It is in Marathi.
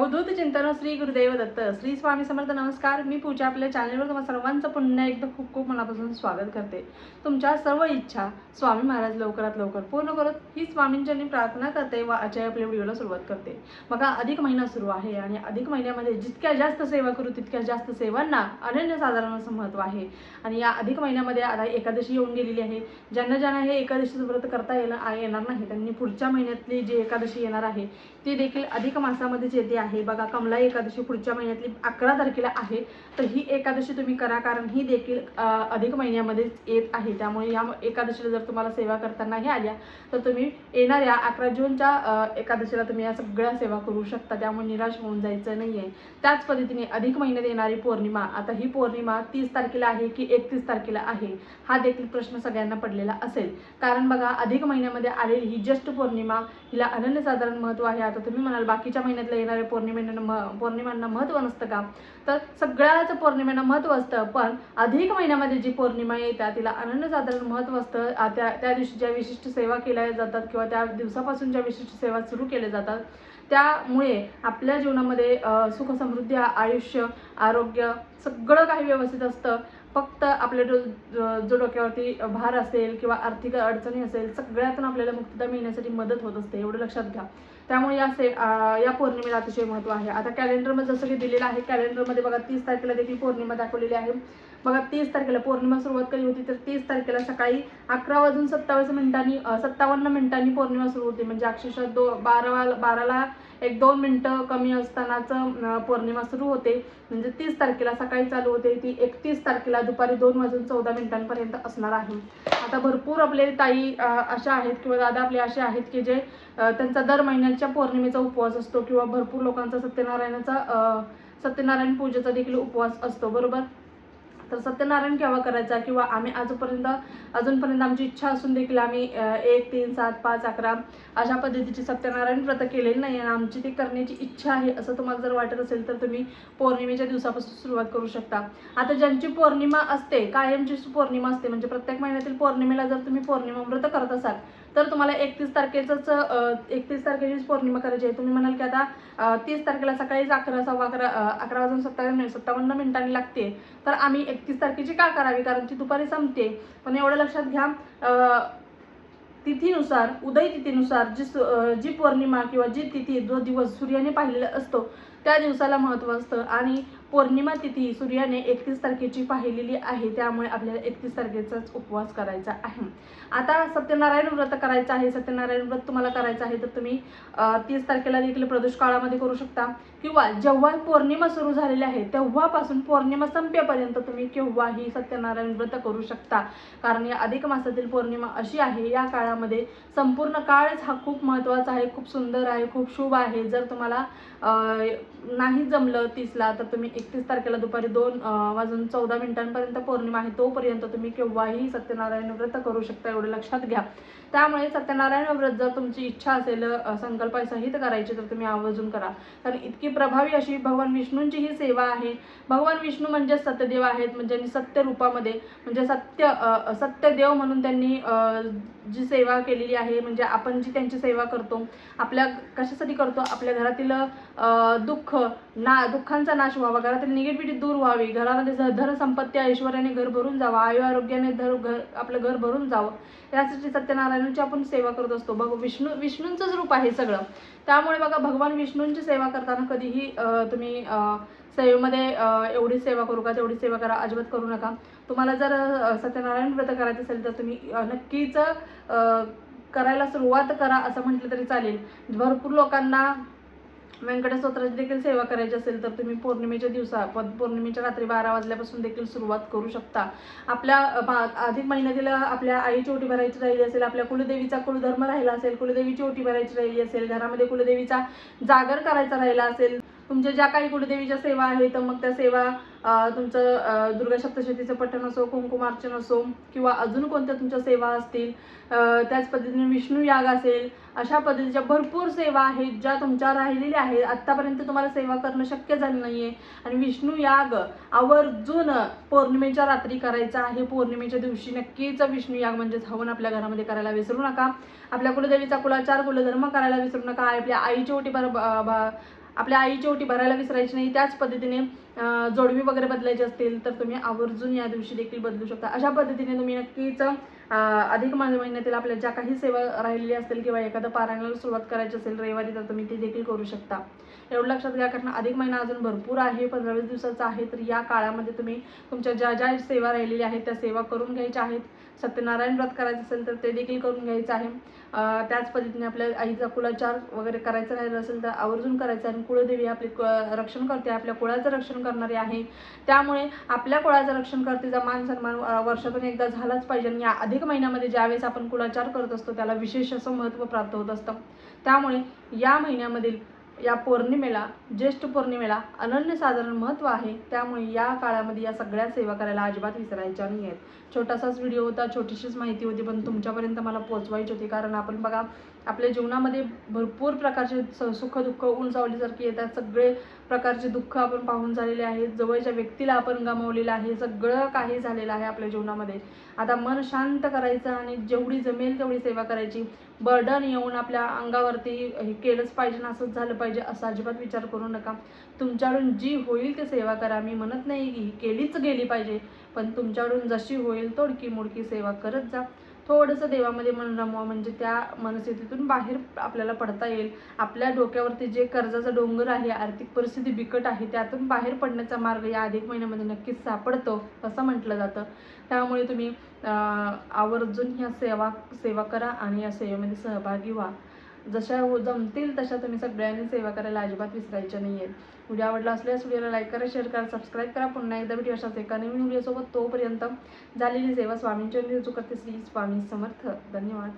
अवधूत चिंतन श्री गुरुदेव दत्त श्री स्वामी समर्थ. नमस्कार, मी पूजा. आपल्या चॅनलवर तुम्हा सर्वांचं पुन्हा एकदा खूप खूप मनापासून स्वागत करते. तुमच्या सर्व इच्छा स्वामी महाराज लवकरात लवकर पूर्ण करत ही स्वामींच्यांनी प्रार्थना करते व आजच्या आपल्या व्हिडिओला सुरुवात करते. बघा, अधिक महिना सुरू आहे आणि अधिक महिन्यामध्ये जितक्या जास्त सेवा करू तितक्या जास्त सेवांना अनन्यसाधारण असं महत्त्व आहे. आणि या अधिक महिन्यामध्ये आता एकादशी येऊन गेलेली आहे. ज्यांना हे एकादशीचं व्रत करता येणार नाही त्यांनी पुढच्या महिन्यातली जी एकादशी येणार आहे ती देखील अधिक मासामध्येच येते आहे. बघा, कमला एकादशी पुढच्या महिन्यातली 11 तारखेला आहे. तर ही एकादशी तुम्ही करा, कारण ही देखील अधिक महिन्यामध्येच येत आहे. त्यामुळे या एकादशीला जर तुम्हाला सेवा करता नाही आल्या तर तुम्ही येणाऱ्या 11 जूनच्या एकादशीला तुम्ही या सगळ्या सेवा करू शकता. त्यामुळे निराश होऊन जायचं नाही आहे. त्याच पद्धतीने अधिक महिन्यात येणारी पौर्णिमा, आता ही पौर्णिमा 30 तारखेला आहे की 31 तारखेला आहे हा देखील प्रश्न सगळ्यांना पडलेला असेल. कारण बघा, अधिक महिन्यामध्ये आलेली ही ज्येष्ठ पौर्णिमा हिला अनन्यसाधारण महत्त्व आहे. आता तुम्ही म्हणाल बाकीच्या महिन्यातल्या येणाऱ्या पौर्णिमांना महत्त्व नसतं का? तर सगळ्याच पौर्णिमेला महत्त्व असतं, पण अधिक महिन्यामध्ये जी पौर्णिमा येतात तिला अनन्यसाधारण महत्त्व असतं. त्या दिवशी ज्या विशिष्ट सेवा केल्या जातात किंवा त्या दिवसापासून ज्या विशिष्ट सेवा सुरू केल्या जातात त्यामुळे आपल्या जीवनामध्ये सुख समृद्धी, आयुष्य, आरोग्य सगळं काही व्यवस्थित असतं. फक्त आपल्या जो डोक्यावरती भार असेल किंवा आर्थिक अडचणी असेल सगळ्यातून आपल्याला मुक्तता मिळण्यासाठी मदत होत असते, एवढं लक्षात घ्या. त्यामुळे या पौर्णिमेला अतिशय महत्त्व आहे. आता कॅलेंडरमध्ये जसं की दिलेलं आहे, कॅलेंडरमध्ये बघा 30 तारखेला देखील पौर्णिमा दाखवलेली आहे. बघा, 30 तारखेला पौर्णिमा सुरुवात कधी होती तर 30 तारखेला सकाळी 11:57 मिनिटांनी पौर्णिमा सुरू होते. म्हणजे अक्षरशः 12ला 1-2 मिनिटं कमी असतानाच पौर्णिमा सुरू होते. म्हणजे 30 तारखेला सकाळी चालू होते, ती 31 तारखेला दुपारी 2:14 असणार आहे. आता भरपूर आपले ताई अशा आहेत किंवा दादा आपले असे आहेत की जे त्यांचा दर महिन्याच्या पौर्णिमेचा उपवास असतो किंवा भरपूर लोकांचा सत्यनारायण पूजेचा देखील उपवास असतो, बरोबर. तर सत्यनारायण केव्हा करायचा किंवा आम्ही अजूनपर्यंत आमची इच्छा असून देखील आम्ही 1, 3, 7, 5, 11 अशा पद्धतीची सत्यनारायण व्रत केलेली नाही आणि आमची ती करण्याची इच्छा आहे असं तुम्हाला जर वाटत असेल तर तुम्ही पौर्णिमेच्या दिवसापासून सुरुवात करू शकता. आता ज्यांची पौर्णिमा असते, कायमची पौर्णिमा असते, म्हणजे प्रत्येक महिन्यातील पौर्णिमेला जर तुम्ही पौर्णिमा व्रत करत असाल तर तुम्हाला 31 तारखेचीच पौर्णिमा करायची आहे. तुम्ही म्हणाल की आता 30 तारखेला सकाळीच 11:57 लागते, तर आम्ही 31 तारखेची का करावी, कारण ती दुपारी संपते. पण एवढं लक्षात घ्या, तिथीनुसार, उदय तिथीनुसार जी पौर्णिमा किंवा जी तिथी, जो दिवस सूर्याने पाहिलेला असतो त्या दिवसाला महत्त्व असतं. आणि पौर्णिमा तिथी सूर्याने 31 तारखेची पाहिलेली आहे, त्यामुळे आपल्याला 31 तारखेचाच उपवास करायचा आहे. आता सत्यनारायण व्रत करायचं आहे. सत्यनारायण व्रत तुम्हाला करायचं आहे तर तुम्ही 30 तारखेला देखील प्रदोष काळामध्ये करू शकता किंवा जेव्हा पौर्णिमा सुरू झालेली आहे तेव्हापासून पौर्णिमा संपेपर्यंत तुम्ही केव्हाही सत्यनारायण व्रत करू शकता. कारण या अधिक मासातील पौर्णिमा अशी आहे, या काळामध्ये संपूर्ण काळच हा खूप महत्त्वाचा आहे, खूप सुंदर आहे, खूप शुभ आहे. जर तुम्हाला नाही जमलं 30ला तर तुम्ही 31 तारखेला दुपारी 2:14 पौर्णिमा आहे तोपर्यंत तुम्ही केव्हाही सत्यनारायण व्रत करू शकता, एवढं लक्षात घ्या. त्यामुळे सत्यनारायण व्रत जर तुमची इच्छा असेल संकल्पासहित करायची तर तुम्ही आवर्जून करा, कारण इतकी प्रभावी अशी भगवान विष्णूंची ही सेवा आहे. भगवान विष्णू म्हणजे सत्यदेव आहेत, म्हणजे सत्य रूपामध्ये, म्हणजे सत्यदेव म्हणून त्यांनी जी सेवा केलेली आहे. म्हणजे आपण जी त्यांची सेवा करतो आपल्या कशासाठी करतो, आपल्या घरातील दुःखांचा नाश व्हावा, घरातील निगेटिव्हिटी दूर व्हावी, घरामध्ये धन संपत्ती ऐश्वर्याने घर भरून जावं, आरोग्याने आपलं घर भरून जावं, यासाठी सत्यनारायणाची आपण सेवा करत असतो. विष्णूंचंच रूप आहे सगळं. त्यामुळे बघा, भगवान विष्णूंची सेवा करताना कधीही तुम्ही सेवेमध्ये एवढी सेवा करू का तेवढी सेवा करा, अजिबात करू नका. तुम्हाला जर सत्यनारायण व्रत करायचं असेल तर तुम्ही नक्कीच करायला सुरुवात करा असं म्हटलं तरी चालेल. भरपूर लोकांना व्यंकटेश्वर स्तोत्राची देखील सेवा करायची असेल तर तुम्ही पौर्णिमेच्या रात्री 12 वाजल्यापासून देखील सुरुवात करू शकता. आपल्या अधिक महिन्यातील आपल्या आईची ओटी भरायची राहिली असेल, आपल्या कुलदेवीचा कुलधर्म राहिला असेल, कुलदेवीची ओटी भरायची राहिली असेल, घरामध्ये कुलदेवीचा जागर करायचा राहिला असेल, तुमच्या ज्या काही कुलदेवीच्या सेवा आहेत तर मग त्या सेवा तुमचं दुर्गा सप्तशतीचं पठण असो, कुंकुमार्चन असो किंवा अजून कोणत्या तुमच्या सेवा असतील, त्याच पद्धतीने विष्णू याग असेल, अशा पद्धतीच्या भरपूर सेवा आहेत ज्या तुमच्या राहिलेल्या आहेत. आत्तापर्यंत तुम्हाला सेवा करणं शक्य झालं नाही आहे आणि विष्णू याग आवर्जून पौर्णिमेच्या रात्री करायचा आहे. पौर्णिमेच्या दिवशी नक्कीच विष्णू याग म्हणजेच हवन आपल्या घरामध्ये करायला विसरू नका. आपल्या कुलदेवीचा कुलाचार, कुलधर्म करायला विसरू नका. आपल्या आईची ओटी आपल्या आईची ओटी भरायला विसरायची नाही. त्याच पद्धतीने जोडवी वगैरे बदलायची असतील तर तुम्ही आवर्जून या दिवशी देखील बदलू शकता. अशा पद्धतीने तुम्ही नक्कीच अधिक महिन्यातील आपल्या ज्या काही सेवा राहिलेली असतील किंवा एखादं पारायणाला सुरुवात करायची असेल रविवारी तर तुम्ही ते देखील करू शकता. एवढं लक्षात घ्या, कारण अधिक महिना अजून भरपूर आहे, 15-20 दिवसाचा आहे. तर या काळामध्ये तुम्ही तुमच्या ज्या ज्या सेवा राहिलेल्या आहेत त्या सेवा करून घ्यायच्या आहेत. सत्यनारायण व्रत करायचं असेल तर ते देखील करून घ्यायचं आहे. त्याच पद्धतीने आपल्या आईचा कुलाचार वगैरे करायचा राहिला असेल तर आवर्जून करायचं. आणि कुळदेवी आपली रक्षण करते, आपल्या कुळाचं रक्षण करणारी आहे. त्यामुळे आपल्या कुळाचं रक्षण करतेचा मान सन्मान वर्षातून एकदा झालाच पाहिजे. आणि या अधिक महिन्यामध्ये ज्यावेळेस आपण कुलाचार करत असतो त्याला विशेष असं महत्त्व प्राप्त होत असतं. त्यामुळे या महिन्यामधील या पौर्णिमेला, ज्येष्ठ पौर्णिमेला अनन्यसाधारण महत्त्व आहे. त्यामुळे या काळामध्ये या सगळ्या सेवा करायला अजिबात विसरायच्या नाही आहेत. छोटासाच व्हिडिओ होता, छोटीशीच माहिती होती, पण तुमच्यापर्यंत मला पोहोचवायची होती. कारण आपण बघा, आपल्या जीवनामध्ये भरपूर प्रकारचे सुख दुःख उंचावलीसारखी येतात. सगळे प्रकारचे दुःख आपण पाहून झालेले आहेत. जवळच्या व्यक्तीला आपण गमावलेलं आहे. सगळं काही झालेलं आहे आपल्या जीवनामध्ये. आता मन शांत करायचं आणि जेवढी जमेल तेवढी सेवा करायची. बर्डन येऊन आपल्या अंगावरती हे केलंच पाहिजे ना, असंच झालं पाहिजे असं अजिबात विचार करू नका. तुमच्याकडून जी होईल ती सेवा करा. मी म्हणत नाही की केलीच गेली पाहिजे, पण तुमच्याकडून जशी होईल तोडकी मोडकी सेवा करत जा. थोडंसं देवामध्ये मन रमवा, म्हणजे त्या मनस्थितीतून बाहेर आपल्याला पडता येईल. आपल्या डोक्यावरती जे कर्जाचा डोंगर आहे, आर्थिक परिस्थिती बिकट आहे, त्यातून बाहेर पडण्याचा मार्ग या अधिक महिन्यामध्ये नक्कीच सापडतो असं म्हटलं जातं. त्यामुळे तुम्ही आवर्जून ह्या सेवा करा आणि या सेवेमध्ये सहभागी व्हा. जशा जमतील तशा तुम्ही सगळ्यांनी सेवा करायला अजिबात विसरायच्या नाही आहेत. व्हिडिओ आवडला असल्यास व्हिडिओला लाईक करा, शेअर करा, सबस्क्राईब करा. पुन्हा एकदा भेटू अशाच एका नवीन व्हिडिओसोबत. तोपर्यंत झालेली सेवा स्वामींच्या करते. श्री स्वामी समर्थ. धन्यवाद.